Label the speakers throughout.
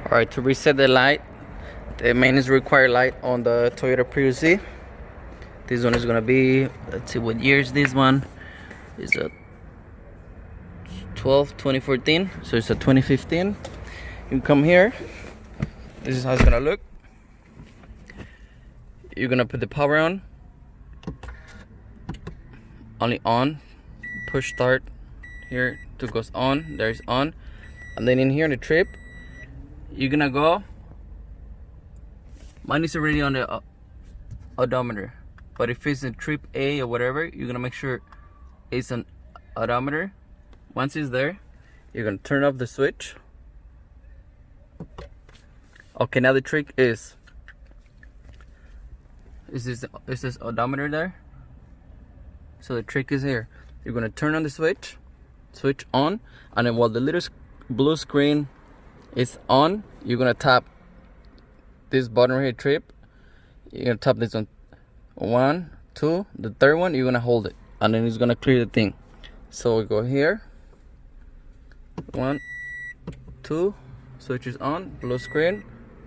Speaker 1: Alright, to reset the light, the maintenance required light on the Toyota Prius C. This one is gonna be, let's see what years this one is, a 2014, so it's a 2015. You come here, this is how it's gonna look. You're gonna put the power on, only on, push start here to goes on, there's on, and then in here in the trip, you're gonna go, mine is already on the odometer, but if it's in trip A or whatever, you're gonna make sure it's an odometer. Once it's there, you're gonna turn off the switch. Okay, now the trick is this odometer there? So the trick is here. You're gonna turn on the switch on, and then while the little blue screen is on, you're gonna tap this button right here, trip. You're gonna tap this on 1, 2, the third one, you're gonna hold it, and then it's gonna clear the thing. So we go here, 1, 2, switch is on, blue screen,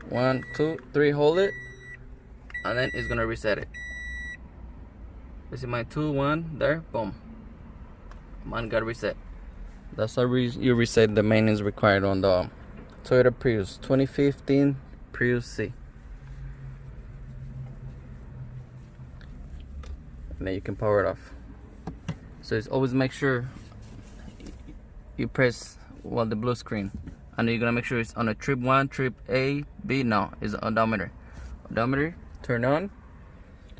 Speaker 1: 1, 2, 3, hold it, and then it's gonna reset it. This is my 2, 1, there, boom. Mine got reset. That's how you reset the maintenance required on the Toyota Prius 2015 Prius C. And then you can power it off. So it's always make sure you press the blue screen, and then you're gonna make sure it's on a trip 1, trip A, B. No, it's odometer. Odometer, turn on.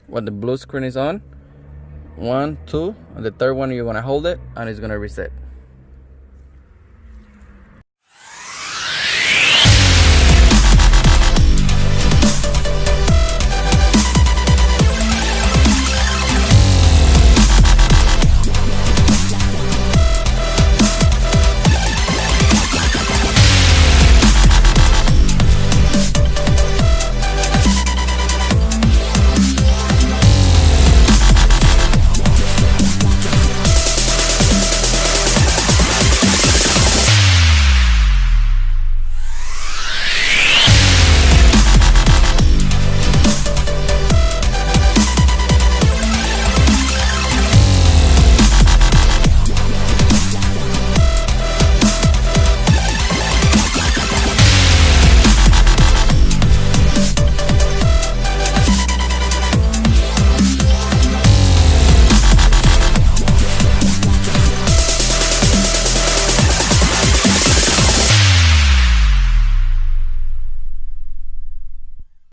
Speaker 1: When the blue screen is on, 1, 2, and the third one you're gonna hold it, and it's gonna reset.